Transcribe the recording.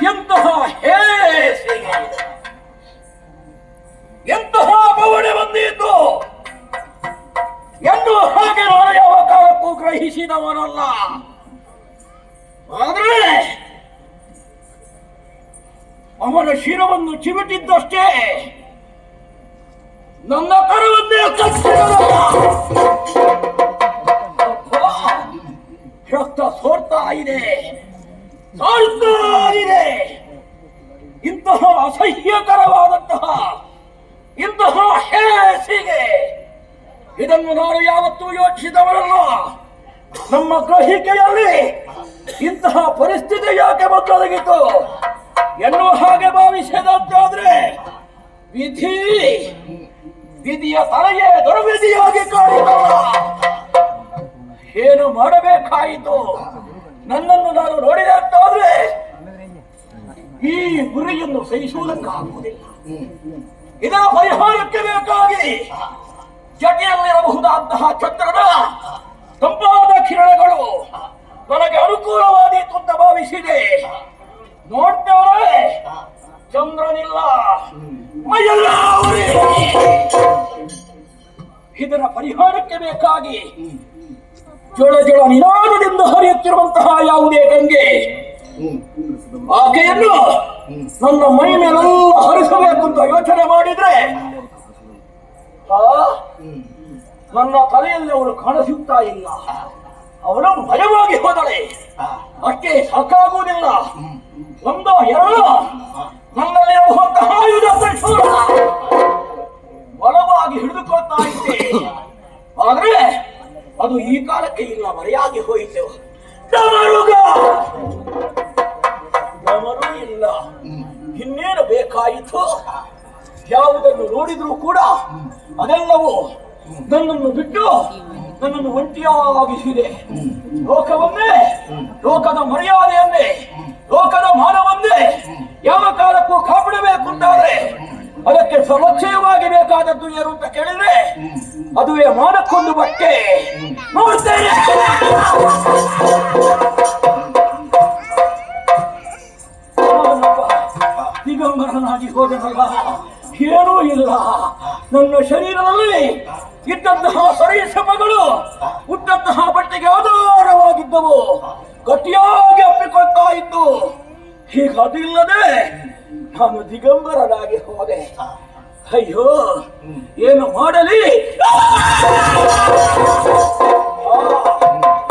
ಎಂತಹ ಹೇಸಿಗೆ, ಎಂತಹ ಬವಣೆ ಬಂದಿದ್ದು ಎಂದು ಹಾಗೆ ನಾನು ಯಾವ ಕಾಲಕ್ಕೂ ಗ್ರಹಿಸಿದವನಲ್ಲ. ಆದರೆ ಅವನ ಶಿರವನ್ನು ಚಿಮಿಟಿದ್ದಷ್ಟೇ ನನ್ನ ಕರವನ್ನೇ ಕಚ್ಚಿದನಲ್ಲ. ರಕ್ತ ಸೋರ್ತಾ ಇದೆ, ಸಾರ್ತಾ ಇದೆ. ಇಂತಹ ಅಸಹ್ಯಕರವಾದಂತಹ ಇಂತಹ ಹೇಸಿಗೆ ಇದನ್ನು ನಾನು ಯಾವತ್ತೂ ಯೋಚಿಸಿದವರಲ್ಲ. ನಮ್ಮ ಗ್ರಹಿಕೆಯಲ್ಲಿ ಇಂತಹ ಪರಿಸ್ಥಿತಿ ಯಾಕೆ ಬದಲಾಗಿತ್ತು ಎನ್ನುವ ಹಾಗೆ ಭಾವಿಸದಾದ್ರೆ ವಿಧಿಯ ತಲೆಯೇ ದುರ್ವಿಧಿಯಾಗಿ ಕಾಣಿದಲ್ಲ. ಏನು ಮಾಡಬೇಕಾಯಿತು? ನನ್ನನ್ನು ನಾನು ನೋಡಿದೆ ಅಂತಾದ್ರೆ ಈ ಗುರಿಯನ್ನು ಸಹಿಸುವುದಕ್ಕಾಗುವುದಿಲ್ಲ. ಇದರ ಪರಿಹಾರಕ್ಕೆ ಬೇಕಾಗಿ ಜಟಿಯಲ್ಲಿರಬಹುದಾದಂತಹ ಚಂದ್ರನ ತಂಪಾದ ಕಿರಣಗಳು ನನಗೆ ಅನುಕೂಲವಾದೀತು ಅಂತ ಭಾವಿಸಿದೆ. ನೋಡ್ತೇವೆ, ಚಂದ್ರನಿಲ್ಲ, ಮೈಯೆಲ್ಲ ಉರಿ. ಇದರ ಪರಿಹಾರಕ್ಕೆ ಬೇಕಾಗಿ ಜೊಳ ಜೊಳ ನಿನಾದದಿಂದ ಹರಿಯುತ್ತಿರುವಂತಹ ಯಾವುದೇ ಗಂಗೆ ಆಕೆಯನ್ನು ನನ್ನ ಮೈ ಮೇಲೆಲ್ಲ ಹರಿಸಬೇಕು ಅಂತ ಯೋಚನೆ ಮಾಡಿದ್ರೆ ನನ್ನ ತಲೆಯಲ್ಲಿ ಅವಳು ಕಾಣಿಸುತ್ತಾ ಇಲ್ಲ. ಅವಳು ಭಯವಾಗಿ ಹೋದಳೆ. ಅಷ್ಟೇ ಸಾಕಾಗುವುದಿಲ್ಲ. ಒಂದು ಎರಡು ನನ್ನಲ್ಲಿರುವಂತಹ ಆಯುಧ ಬಲವಾಗಿ ಹಿಡಿದುಕೊಳ್ತಾ ಇದ್ದೆ. ಆದ್ರೆ ಅದು ಈ ಕಾಲಕ್ಕೆ ಇಲ್ಲ, ಮರೆಯಾಗಿ ಹೋಯಿತು. ಡಮರು ಇಲ್ಲ. ಇನ್ನೇನು ಬೇಕಾಯಿತು? ಯಾವುದನ್ನು ನೋಡಿದ್ರೂ ಕೂಡ ಅದೆಲ್ಲವೂ ನನ್ನನ್ನು ಬಿಟ್ಟು ನನ್ನನ್ನು ಒಂಟಿಯಾಗಿಸಿದೆ. ಲೋಕವನ್ನೇ, ಲೋಕದ ಮರ್ಯಾದೆಯನ್ನೇ, ಲೋಕದ ಮಾನವನ್ನೇ ಯಾವ ಕಾಲಕ್ಕೂ ಕಾಪಾಡಬೇಕು ಅಂತಾದ್ರೆ ಅದಕ್ಕೆ ಸುರಕ್ಷಯವಾಗಿ ಬೇಕಾದದ್ದು ಏನು ಅಂತ ಕೇಳಿದ್ರೆ ಅದುವೇ ಮಾನಕ್ಕೊಂದು ಬಟ್ಟೆ. ನೋಡ್ತೇನೆ ದಿಗಂಬರನಾಗಿ ಹೋದನಲ್ಲ, ಏನೂ ಇಲ್ಲ. ನನ್ನ ಶರೀರದಲ್ಲಿ ಇದ್ದಂತಹ ಸರೀಸಮಗಳು ಉಟ್ಟಂತಹ ಬಟ್ಟೆಗೆ ಆಧಾರವಾಗಿದ್ದವು, ಗಟ್ಟಿಯಾಗಿ ಅಪ್ಪಿಕೊಳ್ತಾ ಇದ್ದು. ಈಗ ಅದಿಲ್ಲದೆ ನಾನು ದಿಗಂಬರನಾಗಿ ಹೋದೆ. ಅಯ್ಯೋ, ಏನು ಮಾಡಲಿ?